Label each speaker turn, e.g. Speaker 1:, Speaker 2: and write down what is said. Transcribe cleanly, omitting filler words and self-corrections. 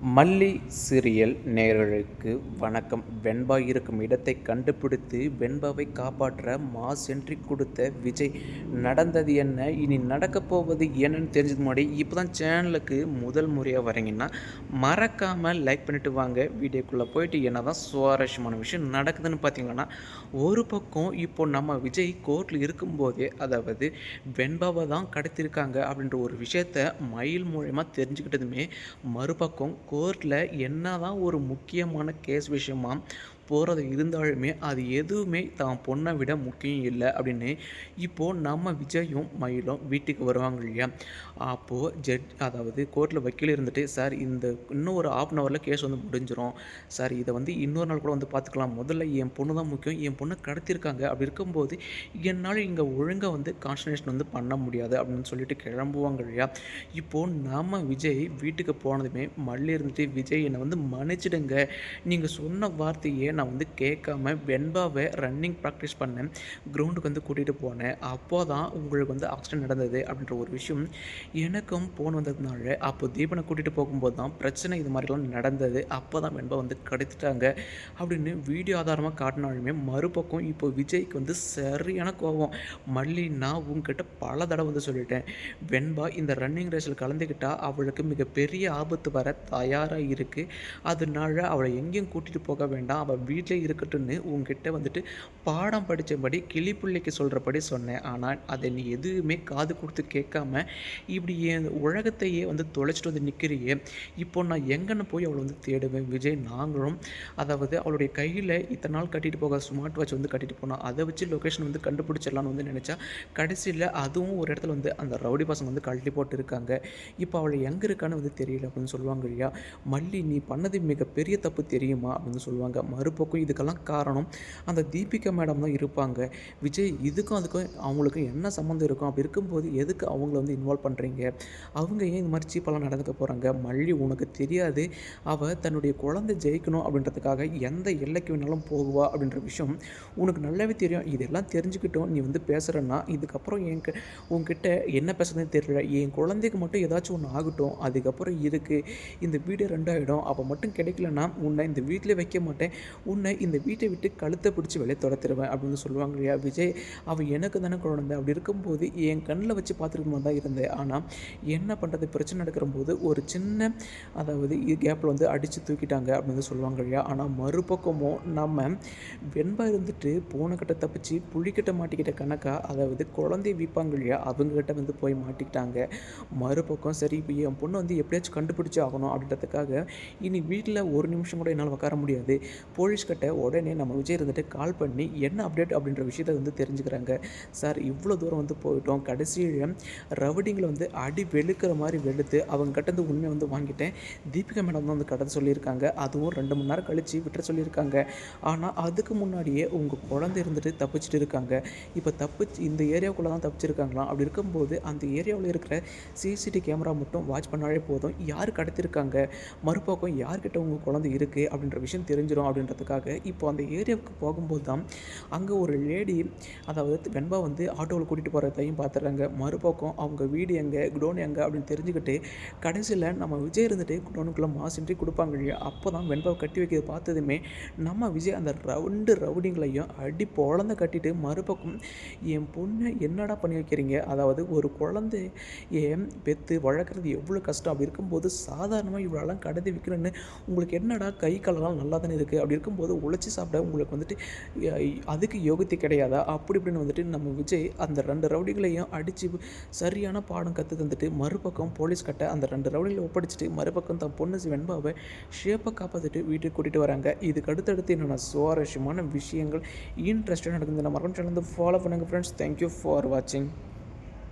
Speaker 1: மல்லி சீரியல் நேயர்களுக்கு வணக்கம். வெண்பா இருக்கும் இடத்தை கண்டுபிடித்து வெண்பாவை காப்பாற்ற மாஸ் என்ட்ரி கொடுத்த விஜய். நடந்தது என்ன, இனி நடக்கப் போவது என்னன்னு தெரிஞ்சது முன்னாடி இப்போ தான் சேனலுக்கு முதல் முறையாக வரீங்கன்னா மறக்காமல் லைக் பண்ணிட்டு வாங்க. வீடியோக்குள்ளே போயிட்டு என்ன தான் சுவாரஸ்யமான விஷயம் நடக்குதுன்னு பார்த்தீங்கன்னா, ஒரு பக்கம் இப்போ நம்ம விஜய் கோர்ட்டில் இருக்கும்போதே, அதாவது வெண்பாவை தான் கடத்திருக்காங்க அப்படின்ற ஒரு விஷயத்த மயில் மூலயமா தெரிஞ்சுக்கிட்டதுமே, மறுபக்கம் கோர்ட்டில் என்ன தான் ஒரு முக்கியமான கேஸ் விஷயமா போகிறது இருந்தாலுமே அது எதுவுமே தான் பொண்ணை விட முக்கியம் இல்லை அப்படின்னு இப்போது நம்ம விஜயும் மயிலும் வீட்டுக்கு வருவாங்க இல்லையா. அப்போது அதாவது கோர்ட்டில் வக்கீல் இருந்துட்டு, சார் இந்த இன்னும் ஒரு ½ அன் ஹவரில் கேஸ் வந்து முடிஞ்சிடும் சார், இதை வந்து இன்னொரு நாள் கூட வந்து பார்த்துக்கலாம், முதல்ல என் பொண்ணு தான் முக்கியம், என் பொண்ணை கடத்திருக்காங்க, அப்படி இருக்கும்போது என்னால் இங்கே ஒழுங்காக வந்து கான்சன்ட்ரேஷன் வந்து பண்ண முடியாது அப்படின்னு சொல்லிட்டு கிளம்புவாங்க இல்லையா. இப்போது நம்ம விஜய் வீட்டுக்கு போனதுமே மல்லி இருந்துட்டு, விஜய் என்னை வந்து மன்னிச்சிடுங்க, நீங்கள் சொன்ன வார்த்தையே நான் வந்து கேட்காம வெண்பாவை ரன்னிங் ப்ராக்டிஸ் பண்ணேன், கிரவுண்டுக்கு வந்து கூட்டிகிட்டு போனேன், அப்போ தான் உங்களுக்கு வந்து ஆக்சிடென்ட் நடந்தது அப்படின்ற ஒரு விஷயம் எனக்கும் ஃபோன் வந்ததுனால அப்போ தீபனை கூட்டிகிட்டு போகும்போது தான் பிரச்சனை இது மாதிரிலாம் நடந்தது, அப்போ தான் வெண்பா வந்து கடத்திட்டாங்க அப்படின்னு வீடியோ ஆதாரமாக காட்டினாலுமே மறுபக்கம் இப்போ விஜய்க்கு வந்து சரியான கோபம். மல்லி, நான் உங்ககிட்ட பல தடவை வந்து சொல்லிட்டேன், வெண்பா இந்த ரன்னிங் ரேஸில் கலந்துக்கிட்டால் அவளுக்கு மிகப்பெரிய ஆபத்து வர தயாராக இருக்குது, அதனால அவளை எங்கேயும் கூட்டிகிட்டு போக வேண்டாம், அவள் வீட்டிலே இருக்கட்டும்னு உங்ககிட்ட வந்துட்டு பாடம் படித்தபடி கிளிப்பிள்ளைக்கு சொல்கிறபடி சொன்னேன். ஆனால் அதை நீ எதுவுமே காது கொடுத்து கேட்காம இப்படி என் உலகத்தையே வந்து தொலைச்சிட்டு வந்து நிற்கிறியே, இப்போ நான் எங்கன்னு போய் அவளை வந்து தேடுவேன் விஜய். நாங்களும் அதாவது அவளுடைய கையில் இத்தனை நாள் கட்டிட்டு போக ஸ்மார்ட் வாட்ச் வந்து கட்டிட்டு போனோம், அதை வச்சு லொக்கேஷன் வந்து கண்டுபிடிச்சிடலான்னு வந்து நினச்சா, கடைசியில் அதுவும் ஒரு இடத்துல வந்து அந்த ரவுடி பசங்க வந்து கழட்டி போட்டு இருக்காங்க, இப்போ அவளை எங்கே இருக்கான்னு வந்து தெரியல அப்படின்னு சொல்லுவாங்க இல்லையா. மல்லி, நீ பண்ணது மிகப்பெரிய தப்பு தெரியுமா அப்படின்னு சொல்லுவாங்க. மறுபக்கம் இதுக்கெல்லாம் காரணம் அந்த தீபிகா மேடம் தான் இருப்பாங்க. விஜய், இதுக்கும் அதுக்கும் அவங்களுக்கும் என்ன சம்மந்தம் இருக்கும், அப்படி இருக்கும்போது எதுக்கு அவங்கள வந்து இன்வால்வ் பண்ணுறீங்க, அவங்க ஏன் இந்த மாதிரி சீப்பெல்லாம் நடந்துக்க போகிறாங்க. மல்லி, உனக்கு தெரியாது, அவள் தன்னுடைய குழந்தை ஜெயிக்கணும் அப்படின்றதுக்காக எந்த எல்லைக்கு வேணாலும் போகுவா அப்படின்ற விஷயம் உனக்கு நல்லாவே தெரியும். இதெல்லாம் தெரிஞ்சுக்கிட்டோம் நீ வந்து பேசுகிறேன்னா இதுக்கப்புறம் உன்கிட்ட என்ன பேசுறதுன்னு தெரியல, என் குழந்தைக்கு மட்டும் ஏதாச்சும் ஒன்று ஆகட்டும், அதுக்கப்புறம் இருக்குது இந்த வீடு ரெண்டாயிடும், அப்போ மட்டும் கிடைக்கலன்னா உன்னை இந்த வீட்டில் வைக்க மாட்டேன், உன்னை இந்த வீட்டை விட்டு கழுத்தை பிடிச்சி வெளியே துரத்துருவேன் அப்படின்னு சொல்லுவாங்க இல்லையா. விஜய், அவள் எனக்கு தானே குழந்தை, அப்படி இருக்கும்போது என் கண்ணில் வச்சு பார்த்துருக்க மாதிரி தான் இருந்தேன், ஆனால் என்ன பண்ணுறது, பிரச்சனை நடக்கிறம்போது ஒரு சின்ன அதாவது கேப்பில் வந்து அடித்து தூக்கிட்டாங்க அப்படின்னு சொல்லுவாங்க இல்லையா. ஆனால் மறுபக்கமும் நம்ம வெண்பா இருந்துட்டு போன கிட்ட தப்பிச்சு புளிக்கிட்ட மாட்டிக்கிட்ட கணக்கா, அதாவது குழந்தைய விற்பாங்க இல்லையா, அவங்ககிட்ட வந்து போய் மாட்டிக்கிட்டாங்க. மறுபக்கம் சரி, இப்போ என் பொண்ணு வந்து எப்படியாச்சும் கண்டுபிடிச்சி ஆகணும் அப்படின்றதுக்காக இனி வீட்டில் ஒரு நிமிஷம் கூட என்னால் உட்கார முடியாது, போலீஸ்கிட்ட உடனே நம்ம விஜய் இருந்துட்டு கால் பண்ணி என்ன அப்டேட் அப்படின்ற விஷயத்தை வந்து தெரிஞ்சுக்கிறாங்க. சார், இவ்வளோ தூரம் வந்து போயிட்டோம், கடைசியில் ரவுடிங்களை வந்து அடி வெளுக்கிற மாதிரி வெளுத்து அவங்க கிட்டேருந்து உண்மையை வந்து வாங்கிட்டேன், தீபிகா மேடம் தான் வந்து கடத்த சொல்லியிருக்காங்க, அதுவும் 2 மணி நேரம் கழித்து விட்டுற சொல்லியிருக்காங்க, ஆனால் அதுக்கு முன்னாடியே உங்கள் குழந்தை இருந்துட்டு தப்பிச்சுட்டு இருக்காங்க, இப்போ தப்பிச்சு இந்த ஏரியாவுக்குள்ளே தான் தப்பிச்சிருக்காங்களாம், அப்படி இருக்கும்போது அந்த ஏரியாவில் இருக்கிற சிசிடிவி கேமரா மட்டும் வாட்ச் பண்ணாலே போதும், யார் கடத்திருக்காங்க, மறுபக்கம் யார்கிட்ட உங்கள் குழந்தை இருக்குது அப்படின்ற விஷயம் தெரிஞ்சிடும் அப்படின்றதுக்காக இப்போ அந்த ஏரியாவுக்கு போகும்போது தான் அங்கே ஒரு லேடி, அதாவது வெண்பா வந்து ஆட்டோவில் கூட்டிகிட்டு போகிறதையும் பார்த்துறாங்க. மறுபக்கம் அவங்க வீடு எங்கே, குடோன் எங்கே அப்படின்னு தெரிஞ்சுக்கிட்டு கடைசியில் நம்ம விஜய் இருந்துட்டு குடோனுக்குள்ளே மாசின்றி கொடுப்பாங்க இல்லையா. அப்போ தான் வெண்பாவை கட்டி வைக்கிறது பார்த்ததுமே நம்ம விஜய் அந்த 2 ரவுடிங்களையும் அடி பொழந்த கட்டிட்டு, மறுபக்கம் என் பொண்ணை என்னடா பண்ணி வைக்கிறீங்க, அதாவது ஒரு குழந்தை ஏன் பெற்று வளர்க்குறது எவ்வளோ கஷ்டம், அப்படி இருக்கும்போது சாதாரணமாக இவ்வளோலாம் கடத்தி வைக்கணும்னு உங்களுக்கு என்னடா கை காலெல்லாம் நல்லா தானே இருக்குது, அப்படி இருக்கும்போது உழைச்சி சாப்பிட உங்களுக்கு வந்துட்டு அதுக்கு யோகத்தை கிடையாதா, அப்படி இப்படின்னு வந்துட்டு நம்ம விஜய் அந்த 2 ரவுடிகளையும் அடித்து சரியான பாடம் கற்று தந்துட்டு மறுபக்கம் போலீஸ் கட்ட அந்த 2 ரவுடிகளை ஒப்படைச்சிட்டு மறுபக்கம் தன் பொண்ணு வெண்பாவை ஷேப்பை காப்பாற்றிட்டு வீட்டுக்கு கூட்டிகிட்டு வராங்க. இதுக்கு அடுத்தடுத்து என்னென்ன சுவாரஸ்யமான விஷயங்கள் இன்ட்ரெஸ்டாக நடக்குது, நம்ம மறக்காம சேனல் வந்து ஃபாலோ பண்ணுங்கள் ஃப்ரெண்ட்ஸ். தேங்க்யூ ஃபார் வாட்சிங்.